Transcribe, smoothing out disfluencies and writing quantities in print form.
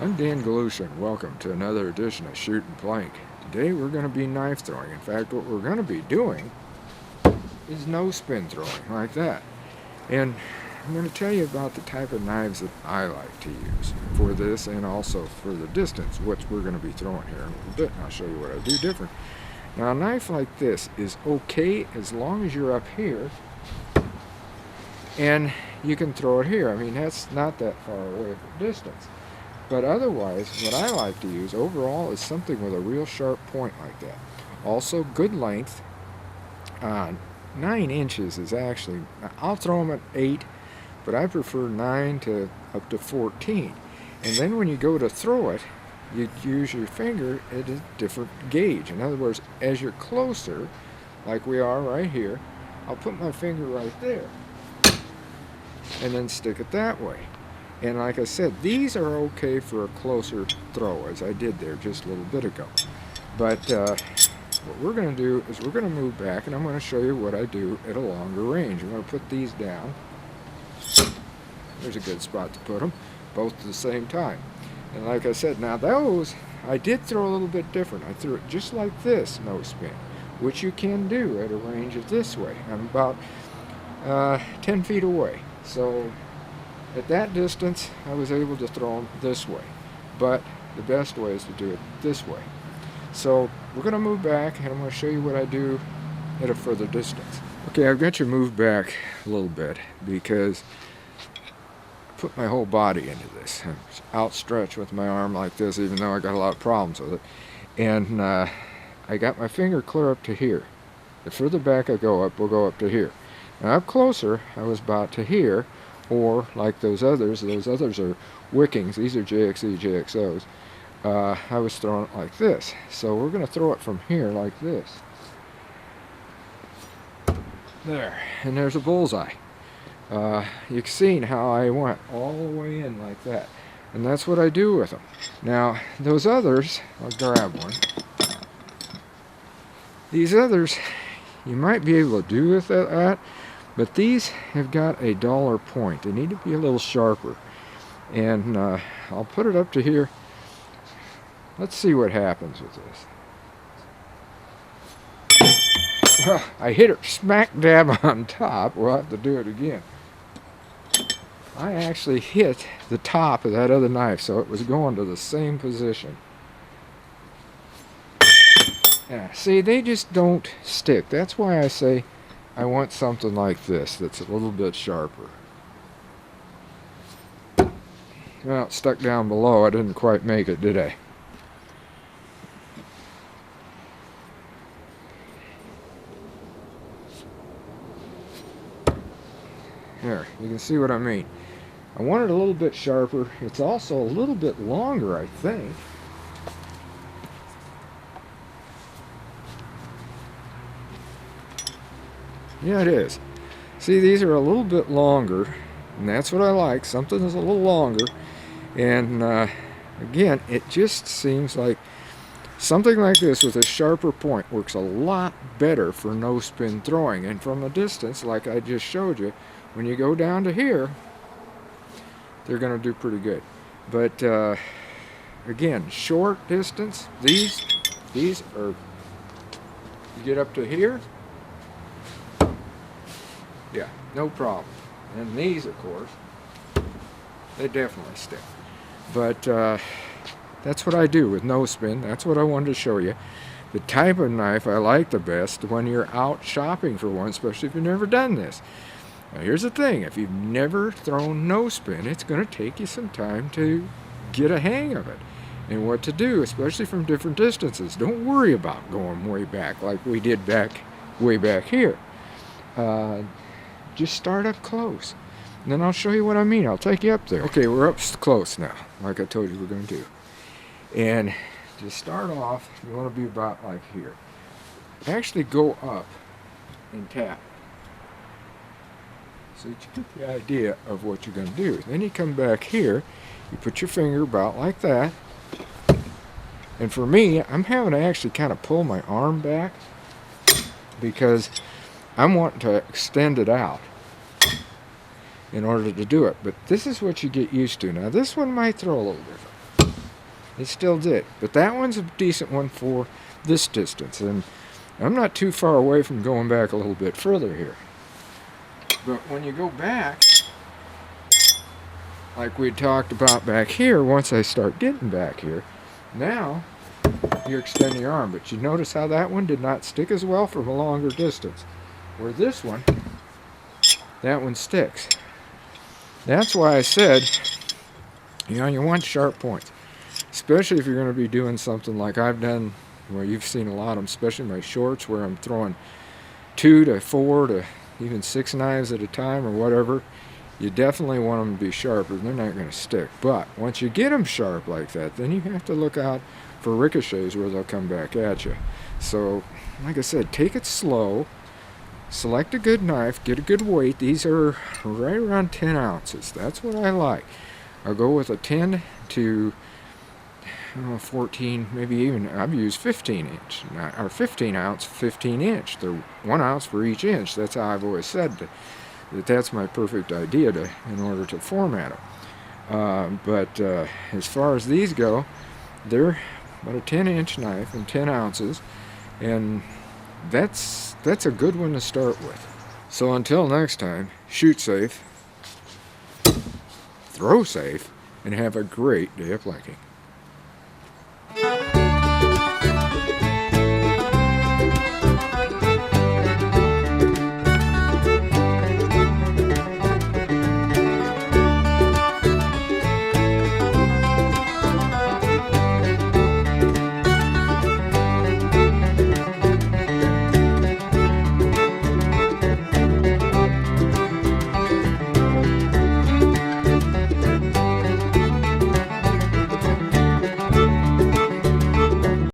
I'm Dan Galusha. Welcome to another edition of Shooting Plink. Today we're going to be knife throwing. In fact, what we're going to be doing is no spin throwing, like that. And I'm going to tell you about the type of knives that I like to use for this and also for the distance, which we're going to be throwing here in a little bit. And I'll show you what I do different. Now, a knife like this is okay as long as you're up here and you can throw it here. I mean, that's not that far away from distance. But otherwise, what I like to use overall is something with a real sharp point like that. Also, good length. 9 inches is actually, I'll throw them at 8, but I prefer 9 to up to 14. And then when you go to throw it, you use your finger at a different gauge. In other words, as you're closer, like we are right here, I'll put my finger right there and then stick it that way. And like I said, these are okay for a closer throw, as I did there just a little bit ago. But what we're going to do is we're going to move back, and I'm going to show you what I do at a longer range. I'm going to put these down. There's a good spot to put them, both at the same time. And like I said, now those, I did throw a little bit different. I threw it just like this, no spin, which you can do at a range of this way. I'm about 10 feet away. So at that distance, I was able to throw them this way, but the best way is to do it this way. So we're going to move back, and I'm going to show you what I do at a further distance. Okay, I've got you moved back a little bit because I put my whole body into this. I'm outstretched with my arm like this, even though I got a lot of problems with it. And I got my finger clear up to here. The further back I go up, we'll go up to here. Now up closer, I was about to here. Or like those others are wickings, these are JXE, JXOs, I was throwing it like this. So we're going to throw it from here like this. There, and there's a bullseye. You've seen how I went all the way in like that. And that's what I do with them. Now, those others, I'll grab one. These others, you might be able to do with that. But these have got a dollar point. They need to be a little sharper. And I'll put it up to here. Let's see what happens with this. I hit it smack dab on top. We'll have to do it again. I actually hit the top of that other knife, so it was going to the same position. Yeah, see, they just don't stick. That's why I say I want something like this that's a little bit sharper. Well, it's stuck down below. I didn't quite make it, did I? There, you can see what I mean. I want it a little bit sharper. It's also a little bit longer, I think. Yeah, it is. See, these are a little bit longer, and that's what I like. Something that's a little longer. And again, it just seems like something like this with a sharper point works a lot better for no spin throwing. And from a distance, like I just showed you, when you go down to here, they're going to do pretty good. But again, short distance, these are, you get up to here, yeah, no problem. And these, of course, they definitely stick. But that's what I do with no spin. That's what I wanted to show you. The type of knife I like the best when you're out shopping for one, especially if you've never done this. Now here's the thing, if you've never thrown no spin, it's going to take you some time to get a hang of it and what to do, especially from different distances. Don't worry about going way back like we did way back here. Just start up close. And then I'll show you what I mean. I'll take you up there. Okay, we're up close now, like I told you we're going to do. And to start off, you want to be about like here. Actually go up and tap. So you get the idea of what you're going to do. Then you come back here, you put your finger about like that. And for me, I'm having to actually kind of pull my arm back because I'm wanting to extend it out in order to do it. But this is what you get used to. Now this one might throw a little different. It still did. But that one's a decent one for this distance. And I'm not too far away from going back a little bit further here. But when you go back, like we talked about back here, once I start getting back here, now you extend your arm. But you notice how that one did not stick as well from a longer distance. Where this one, that one sticks. That's why I said, you know, you want sharp points. Especially if you're going to be doing something like I've done, where you've seen a lot of them, especially my shorts, where I'm throwing 2 to 4 to even 6 knives at a time or whatever. You definitely want them to be sharper. They're not going to stick. But once you get them sharp like that, then you have to look out for ricochets where they'll come back at you. So, like I said, take it slow. Select a good knife. Get a good weight. These are right around 10 ounces. That's what I like. I'll go with a 10 to 14, maybe even, I've used 15 inch, or 15 ounce, 15 inch. They're 1 ounce for each inch. That's how I've always said that's my perfect idea in order to format them. But as far as these go, they're about a 10-inch knife and 10 ounces, and that's a good one to start with. So until next time, shoot safe, throw safe, and have a great day of plinking.